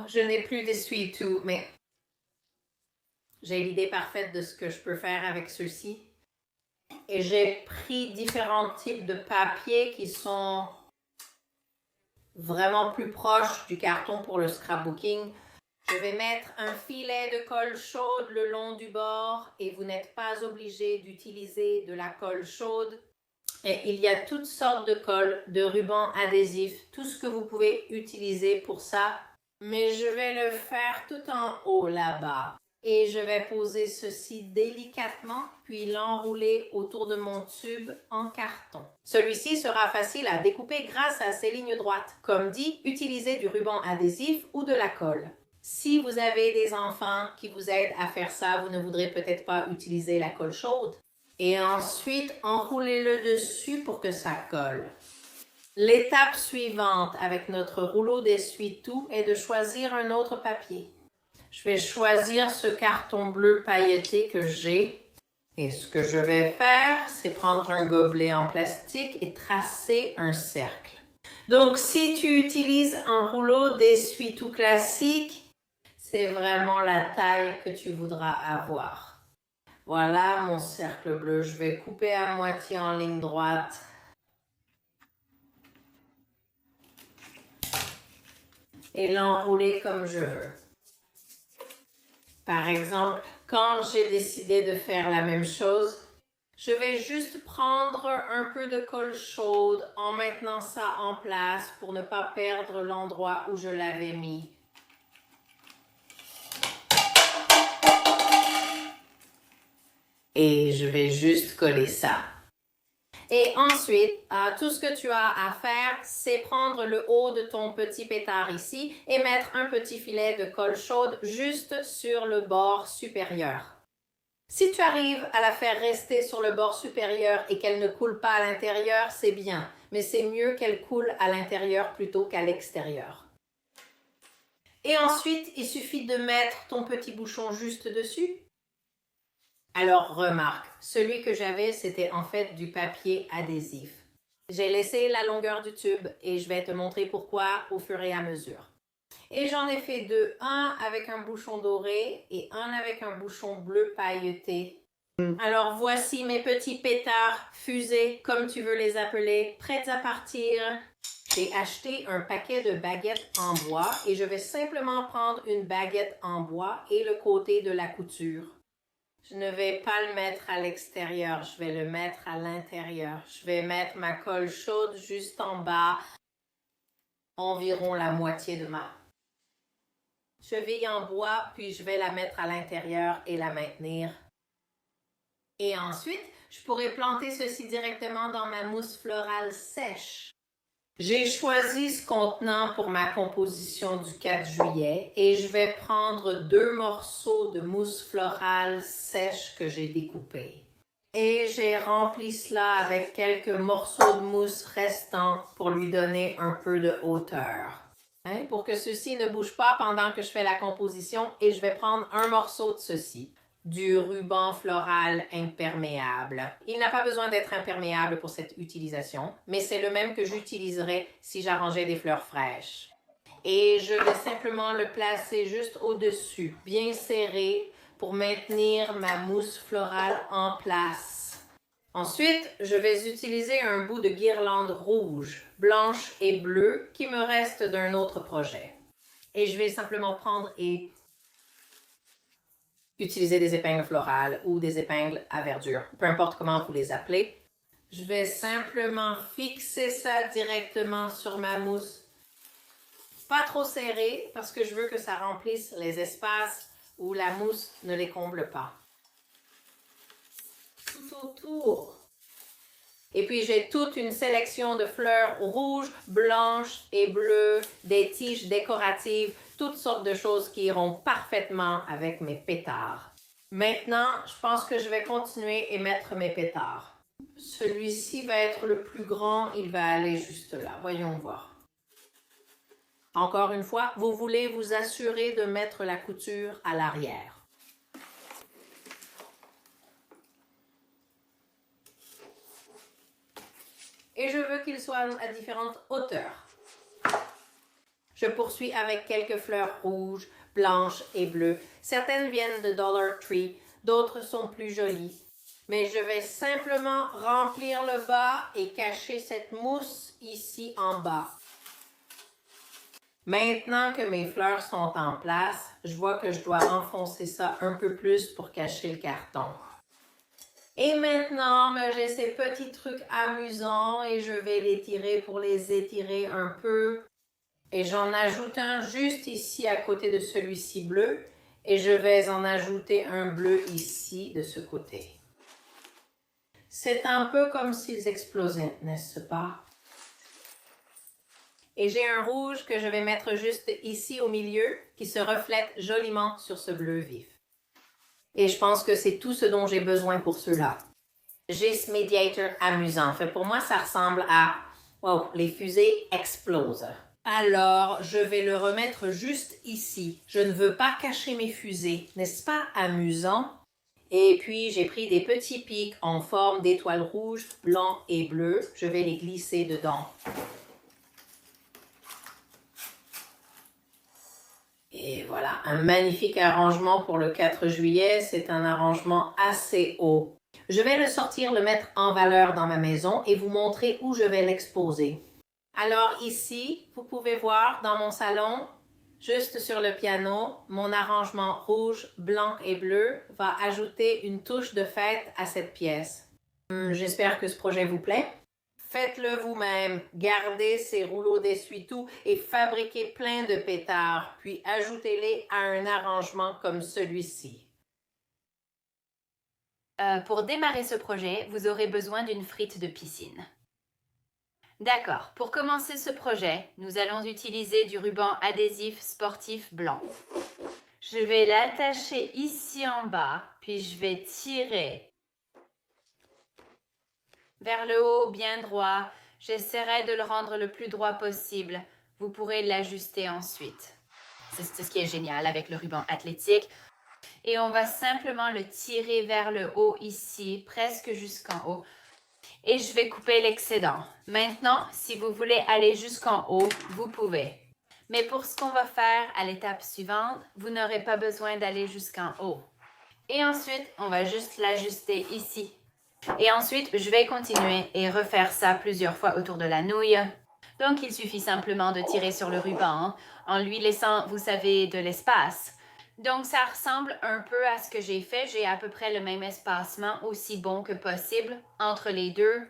Je n'ai plus d'essuie-tout, mais j'ai l'idée parfaite de ce que je peux faire avec ceux-ci. Et j'ai pris différents types de papier qui sont vraiment plus proches du carton pour le scrapbooking. Je vais mettre un filet de colle chaude le long du bord et vous n'êtes pas obligé d'utiliser de la colle chaude. Et il y a toutes sortes de colle, de rubans adhésifs, tout ce que vous pouvez utiliser pour ça. Mais je vais le faire tout en haut là-bas. Et je vais poser ceci délicatement, puis l'enrouler autour de mon tube en carton. Celui-ci sera facile à découper grâce à ses lignes droites. Comme dit, utilisez du ruban adhésif ou de la colle. Si vous avez des enfants qui vous aident à faire ça, vous ne voudrez peut-être pas utiliser la colle chaude. Et ensuite, enroulez-le dessus pour que ça colle. L'étape suivante avec notre rouleau d'essuie-tout est de choisir un autre papier. Je vais choisir ce carton bleu pailleté que j'ai. Et ce que je vais faire, c'est prendre un gobelet en plastique et tracer un cercle. Donc, si tu utilises un rouleau d'essuie-tout classique, c'est vraiment la taille que tu voudras avoir. Voilà mon cercle bleu. Je vais couper à moitié en ligne droite. Et l'enrouler comme je veux. Par exemple, quand j'ai décidé de faire la même chose, je vais juste prendre un peu de colle chaude en maintenant ça en place pour ne pas perdre l'endroit où je l'avais mis. Et je vais juste coller ça. Et ensuite, tout ce que tu as à faire, c'est prendre le haut de ton petit pétard ici et mettre un petit filet de colle chaude juste sur le bord supérieur. Si tu arrives à la faire rester sur le bord supérieur et qu'elle ne coule pas à l'intérieur, c'est bien, mais c'est mieux qu'elle coule à l'intérieur plutôt qu'à l'extérieur. Et ensuite, il suffit de mettre ton petit bouchon juste dessus. Alors remarque, celui que j'avais, c'était en fait du papier adhésif. J'ai laissé la longueur du tube et je vais te montrer pourquoi au fur et à mesure. Et j'en ai fait deux, un avec un bouchon doré et un avec un bouchon bleu pailleté. Alors voici mes petits pétards, fusées, comme tu veux les appeler, prêts à partir. J'ai acheté un paquet de baguettes en bois et je vais simplement prendre une baguette en bois et le côté de la couture. Je ne vais pas le mettre à l'extérieur, je vais le mettre à l'intérieur. Je vais mettre ma colle chaude juste en bas, environ la moitié de ma cheville en bois, puis je vais la mettre à l'intérieur et la maintenir. Et ensuite, je pourrais planter ceci directement dans ma mousse florale sèche. J'ai choisi ce contenant pour ma composition du 4 juillet et je vais prendre 2 morceaux de mousse florale sèche que j'ai découpée. Et j'ai rempli cela avec quelques morceaux de mousse restants pour lui donner un peu de hauteur. Pour que ceci ne bouge pas pendant que je fais la composition et je vais prendre un morceau de ceci. Du ruban floral imperméable. Il n'a pas besoin d'être imperméable pour cette utilisation, mais c'est le même que j'utiliserais si j'arrangeais des fleurs fraîches. Et je vais simplement le placer juste au-dessus, bien serré, pour maintenir ma mousse florale en place. Ensuite, je vais utiliser un bout de guirlande rouge, blanche et bleue qui me reste d'un autre projet. Et je vais simplement prendre et utiliser des épingles florales ou des épingles à verdure, peu importe comment vous les appelez. Je vais simplement fixer ça directement sur ma mousse. Pas trop serré parce que je veux que ça remplisse les espaces où la mousse ne les comble pas. Tout autour. Et puis j'ai toute une sélection de fleurs rouges, blanches et bleues, des tiges décoratives, toutes sortes de choses qui iront parfaitement avec mes pétards. Maintenant, je pense que je vais continuer et mettre mes pétards. Celui-ci va être le plus grand, il va aller juste là. Voyons voir. Encore une fois, vous voulez vous assurer de mettre la couture à l'arrière. Et je veux qu'il soit à différentes hauteurs. Je poursuis avec quelques fleurs rouges, blanches et bleues. Certaines viennent de Dollar Tree, d'autres sont plus jolies. Mais je vais simplement remplir le bas et cacher cette mousse ici en bas. Maintenant que mes fleurs sont en place, je vois que je dois enfoncer ça un peu plus pour cacher le carton. Et maintenant, j'ai ces petits trucs amusants et je vais les tirer pour les étirer un peu. Et j'en ajoute un juste ici à côté de celui-ci bleu. Et je vais en ajouter un bleu ici de ce côté. C'est un peu comme s'ils explosaient, n'est-ce pas? Et j'ai un rouge que je vais mettre juste ici au milieu qui se reflète joliment sur ce bleu vif. Et je pense que c'est tout ce dont j'ai besoin pour cela. J'ai ce médiator amusant. Pour moi, ça ressemble à... Wow, les fusées explosent. Alors, je vais le remettre juste ici. Je ne veux pas cacher mes fusées. N'est-ce pas amusant? Et puis, j'ai pris des petits pics en forme d'étoiles rouges, blancs et bleus. Je vais les glisser dedans. Et voilà, un magnifique arrangement pour le 4 juillet. C'est un arrangement assez haut. Je vais le sortir, le mettre en valeur dans ma maison et vous montrer où je vais l'exposer. Alors ici, vous pouvez voir dans mon salon, juste sur le piano, mon arrangement rouge, blanc et bleu va ajouter une touche de fête à cette pièce. J'espère que ce projet vous plaît. Faites-le vous-même, gardez ces rouleaux d'essuie-tout et fabriquez plein de pétards, puis ajoutez-les à un arrangement comme celui-ci. Pour démarrer ce projet, vous aurez besoin d'une frite de piscine. D'accord, pour commencer ce projet, nous allons utiliser du ruban adhésif sportif blanc. Je vais l'attacher ici en bas, puis je vais tirer vers le haut bien droit. J'essaierai de le rendre le plus droit possible. Vous pourrez l'ajuster ensuite. C'est ce qui est génial avec le ruban athlétique. Et on va simplement le tirer vers le haut ici, presque jusqu'en haut. Et je vais couper l'excédent. Maintenant, si vous voulez aller jusqu'en haut, vous pouvez. Mais pour ce qu'on va faire à l'étape suivante, vous n'aurez pas besoin d'aller jusqu'en haut. Et ensuite, on va juste l'ajuster ici. Et ensuite, je vais continuer et refaire ça plusieurs fois autour de la nouille. Donc, il suffit simplement de tirer sur le ruban en lui laissant, vous savez, de l'espace. Donc, ça ressemble un peu à ce que j'ai fait. J'ai à peu près le même espacement, aussi bon que possible, entre les deux.